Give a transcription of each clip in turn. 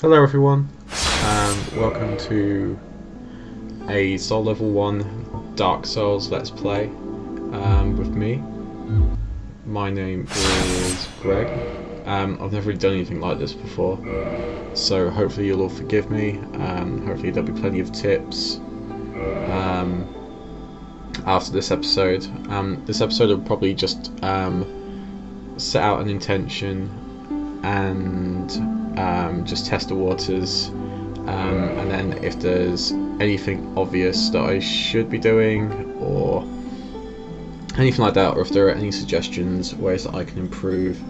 Hello everyone, welcome to a Soul Level 1 Dark Souls Let's Play with me. My name is Greg. I've never really done anything like this before, so hopefully you'll all forgive me. Hopefully there'll be plenty of tips after this episode. This episode will probably just set out an intention and just test the waters, and then if there's anything obvious that I should be doing or anything like that, or if there are any suggestions, ways that I can improve,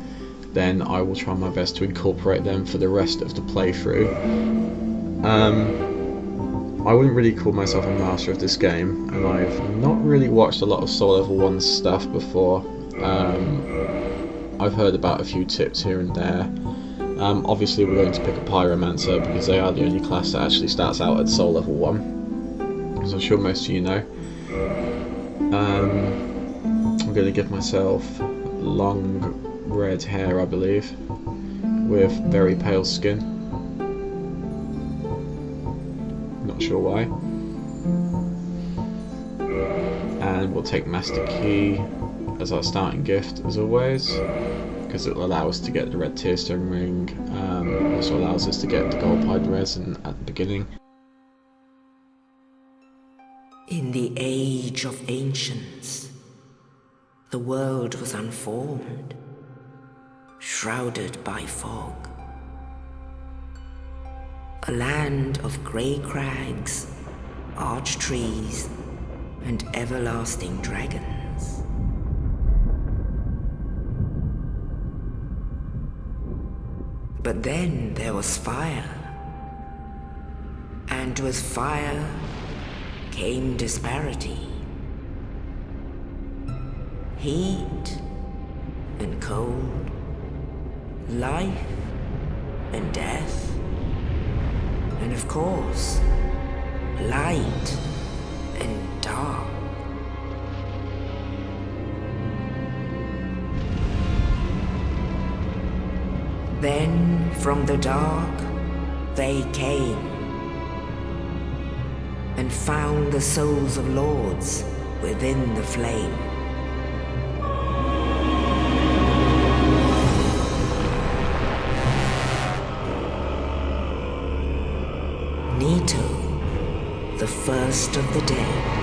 then I will try my best to incorporate them for the rest of the playthrough. I wouldn't really call myself a master of this game, and I've not really watched a lot of Soul Level 1 stuff before. I've heard about a few tips here and there. Obviously we're going to pick a Pyromancer because they are the only class that actually starts out at Soul Level 1, as I'm sure most of you know. I'm going to give myself long red hair, I believe, with very pale skin. Not sure why. And we'll take Master Key as our starting gift, as always, because it will allow us to get the red tearstone ring. Also allows us to get the gold pied resin at the beginning. In the age of ancients, the world was unformed, shrouded by fog. A land of grey crags, arch trees, and everlasting dragons. But then there was fire, and with fire came disparity. Heat and cold, life and death, and of course, light and dark. Then from the dark they came and found the souls of lords within the flame. Nito, the first of the dead.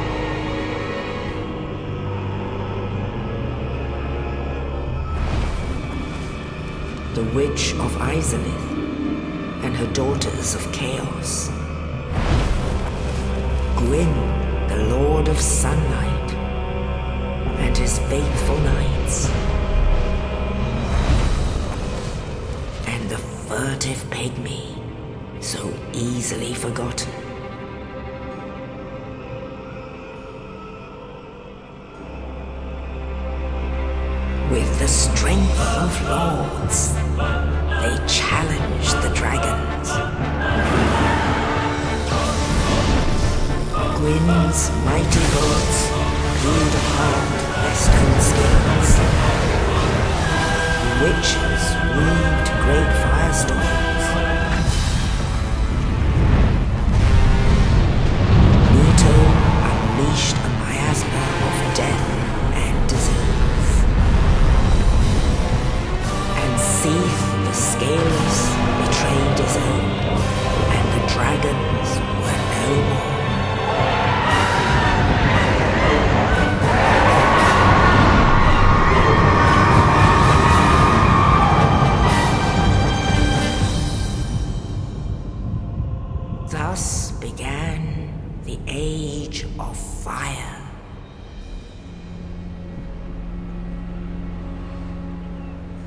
The Witch of Asylum and her daughters of chaos. Gwyn, the Lord of Sunlight, and his faithful knights. And the furtive pygmy, so easily forgotten. With the strength of lords, they challenged the dragons. Gwyn's mighty bullets peeled apart their stone skins. The witches weaved great firestorms. Nito unleashed a miasma of death and disease. Seath, the scales, betrayed his own, and the dragons were no more. Thus began the Age of Fire.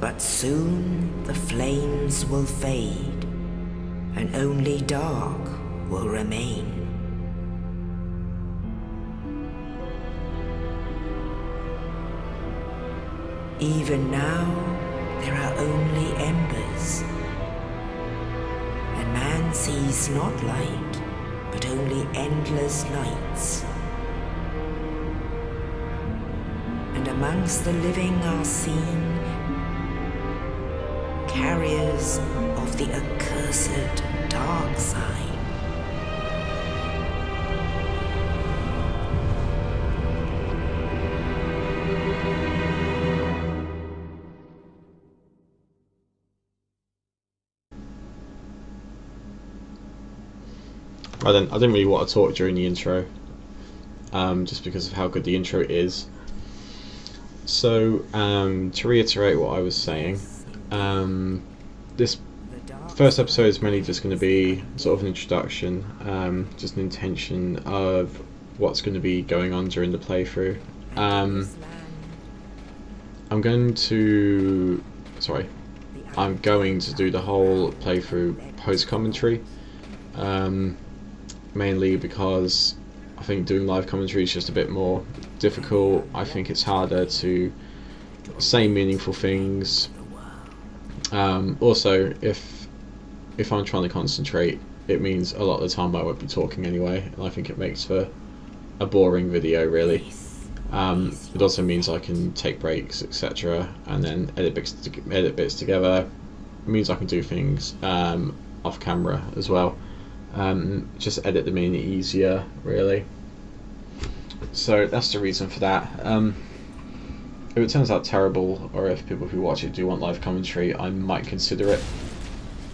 But soon the flames will fade, and only dark will remain. Even now, there are only embers, and man sees not light, but only endless nights. And amongst the living are seen carriers of the accursed dark side. I didn't really want to talk during the intro, just because of how good the intro is. So, to reiterate what I was saying, this first episode is mainly just going to be sort of an introduction, just an intention of what's going to be going on during the playthrough. I'm going to do the whole playthrough post-commentary, mainly because I think doing live commentary is just a bit more difficult. I think it's harder to say meaningful things. Also, if I'm trying to concentrate, it means a lot of the time I won't be talking anyway, and I think it makes for a boring video, really. It also means I can take breaks, etc., and then edit bits together. It means I can do things off camera as well. Just edit them in easier, really. So that's the reason for that. If it turns out terrible, or if people who watch it do want live commentary, I might consider it.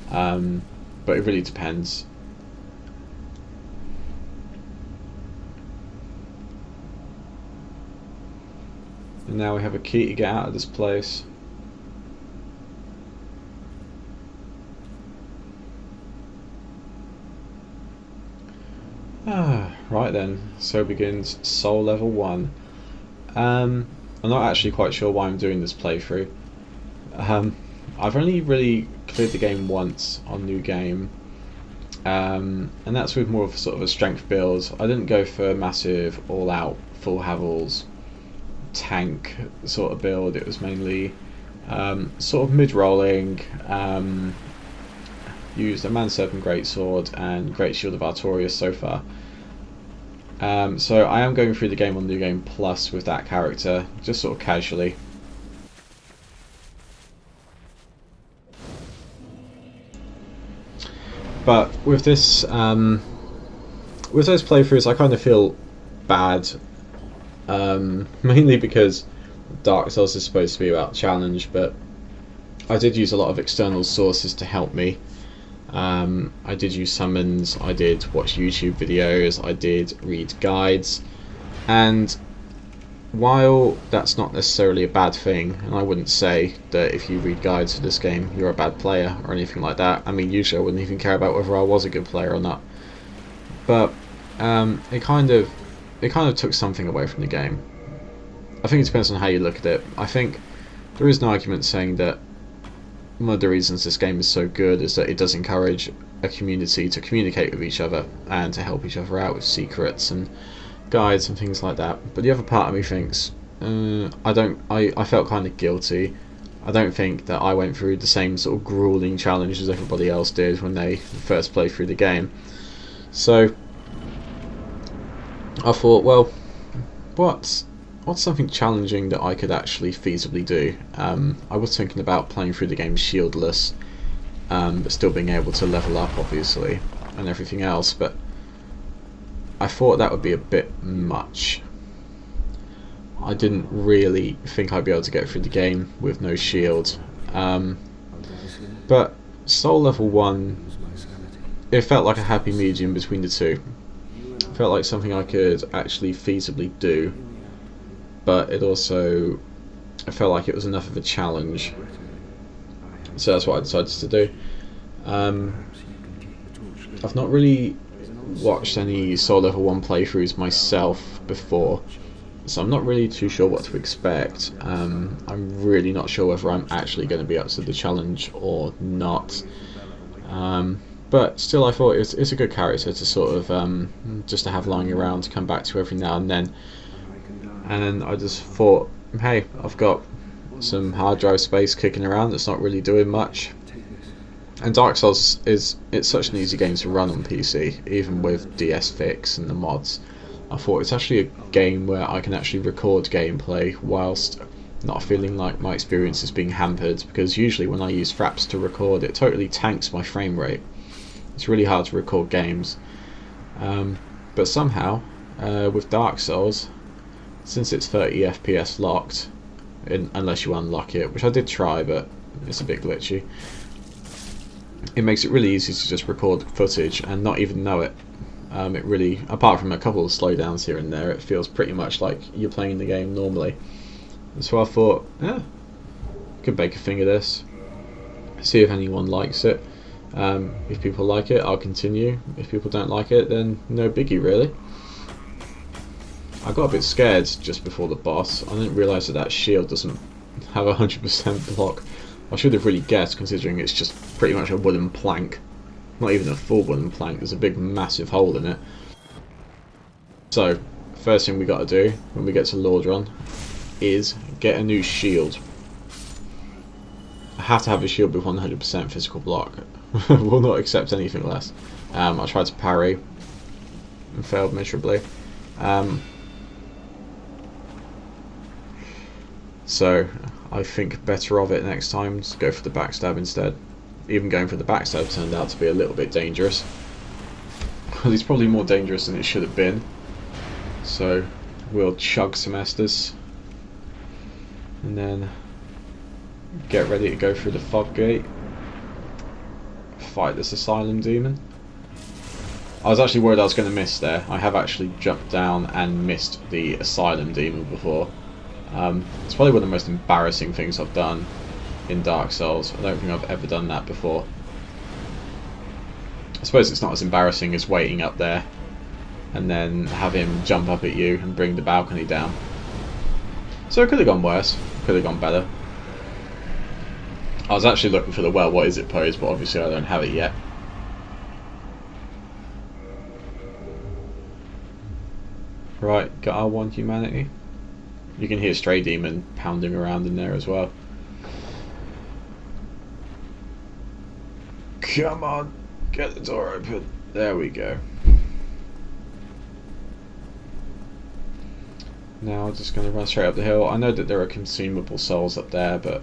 But it really depends. And now we have a key to get out of this place. Right then, so begins Soul Level 1. I'm not actually quite sure why I'm doing this playthrough. I've only really cleared the game once on New Game, and that's with more of sort of a strength build. I didn't go for a massive all-out full Havels tank sort of build. It was mainly sort of mid-rolling. Used a Man-Serpent Greatsword and Great Shield of Artorias so far. So I am going through the game on New Game Plus with that character, just sort of casually. But with this, with those playthroughs, I kind of feel bad, mainly because Dark Souls is supposed to be about challenge, but I did use a lot of external sources to help me. I did use summons, I did watch YouTube videos, I did read guides, and while that's not necessarily a bad thing, and I wouldn't say that if you read guides for this game you're a bad player or anything like that. I mean, usually I wouldn't even care about whether I was a good player or not, but it kind of took something away from the game. I think it depends on how you look at it. I think there is an argument saying that one of the reasons this game is so good is that it does encourage a community to communicate with each other and to help each other out with secrets and guides and things like that. But the other part of me thinks, I felt kind of guilty. I don't think that I went through the same sort of grueling challenge as everybody else did when they first played through the game. So I thought, well, what's something challenging that I could actually feasibly do? I was thinking about playing through the game shieldless, but still being able to level up, obviously, and everything else, but I thought that would be a bit much. I didn't really think I'd be able to get through the game with no shield. But Soul Level 1, it felt like a happy medium between the two. It felt like something I could actually feasibly do, but it also felt like it was enough of a challenge. So that's what I decided to do. I've not really watched any Soul Level 1 playthroughs myself before, so I'm not really too sure what to expect. I'm really not sure whether I'm actually going to be up to the challenge or not. But still, I thought it's a good character to sort of just to have lying around, to come back to every now and then. And I just thought, hey, I've got some hard drive space kicking around that's not really doing much. And Dark Souls it's such an easy game to run on PC, even with DS Fix and the mods. I thought it's actually a game where I can actually record gameplay whilst not feeling like my experience is being hampered, because usually when I use Fraps to record, it totally tanks my frame rate. It's really hard to record games, but somehow with Dark Souls, since it's 30 FPS locked, unless you unlock it, which I did try but it's a bit glitchy, it makes it really easy to just record footage and not even know it. It really, apart from a couple of slowdowns here and there, it feels pretty much like you're playing the game normally. And so I thought, yeah, I could make a thing of this, see if anyone likes it. If people like it, I'll continue. If people don't like it, then no biggie really. I got a bit scared just before the boss. I didn't realise that shield doesn't have 100% block. I should have really guessed, considering it's just pretty much a wooden plank. Not even a full wooden plank, there's a big massive hole in it. So, first thing we got to do when we get to Lordran is get a new shield. I have to have a shield with 100% physical block. Will not accept anything less. I tried to parry and failed miserably. So I think better of it next time to go for the backstab instead. Even going for the backstab turned out to be a little bit dangerous. Well, it's probably more dangerous than it should have been. So we'll chug some Estus and then get ready to go through the fog gate, fight this Asylum demon. I was actually worried I was going to miss there. I have actually jumped down and missed the Asylum demon before. It's probably one of the most embarrassing things I've done in Dark Souls. I don't think I've ever done that before. I suppose it's not as embarrassing as waiting up there and then have him jump up at you and bring the balcony down. So it could have gone worse, could have gone better. I was actually looking for the well, what is it pose, but obviously I don't have it yet. Right, got our one humanity. You can hear Stray Demon pounding around in there as well. Come on, get the door open. There we go. Now I'm just going to run straight up the hill. I know that there are consumable souls up there, but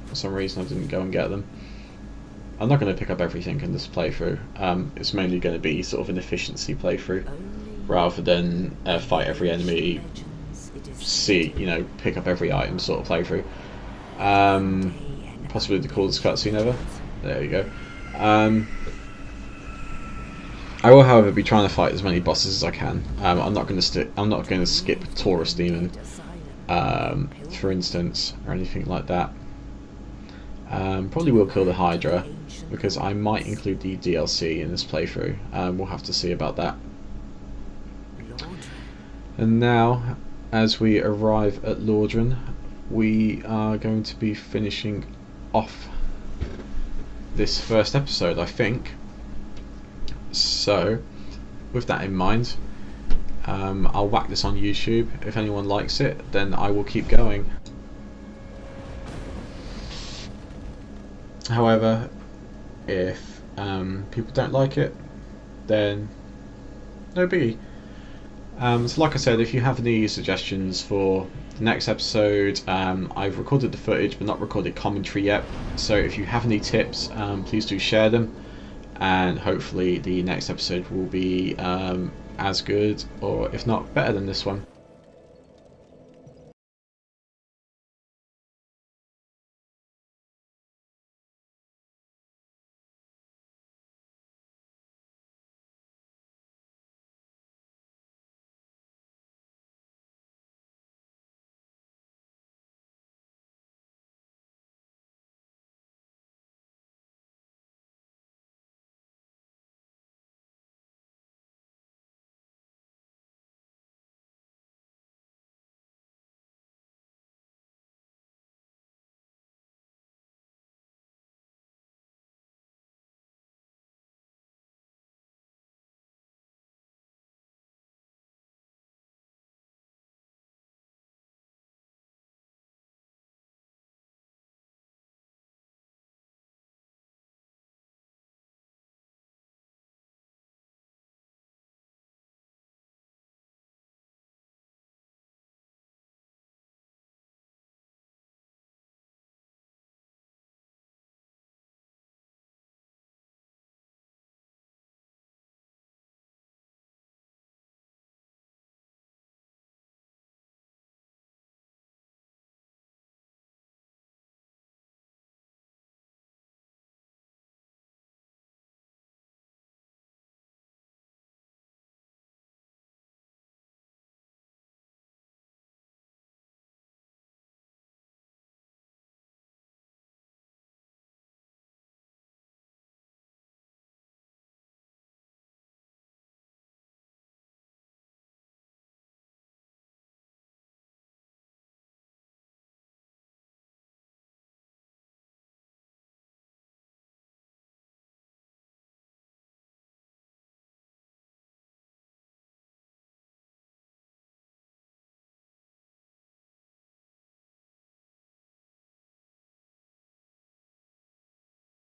for some reason I didn't go and get them. I'm not going to pick up everything in this playthrough. It's mainly going to be sort of an efficiency playthrough, rather than fight every enemy, pick up every item sort of playthrough. Possibly the coolest cutscene ever. There you go. I will, however, be trying to fight as many bosses as I can. I'm not going to skip Taurus Demon, for instance, or anything like that. Probably will kill the Hydra, because I might include the DLC in this playthrough. We'll have to see about that. And now, as we arrive at Lordran, we are going to be finishing off this first episode, I think. So, with that in mind, I'll whack this on YouTube. If anyone likes it, then I will keep going. However, if people don't like it, then no biggie. So like I said, if you have any suggestions for the next episode, I've recorded the footage but not recorded commentary yet, so if you have any tips, please do share them, and hopefully the next episode will be as good, or if not better than this one.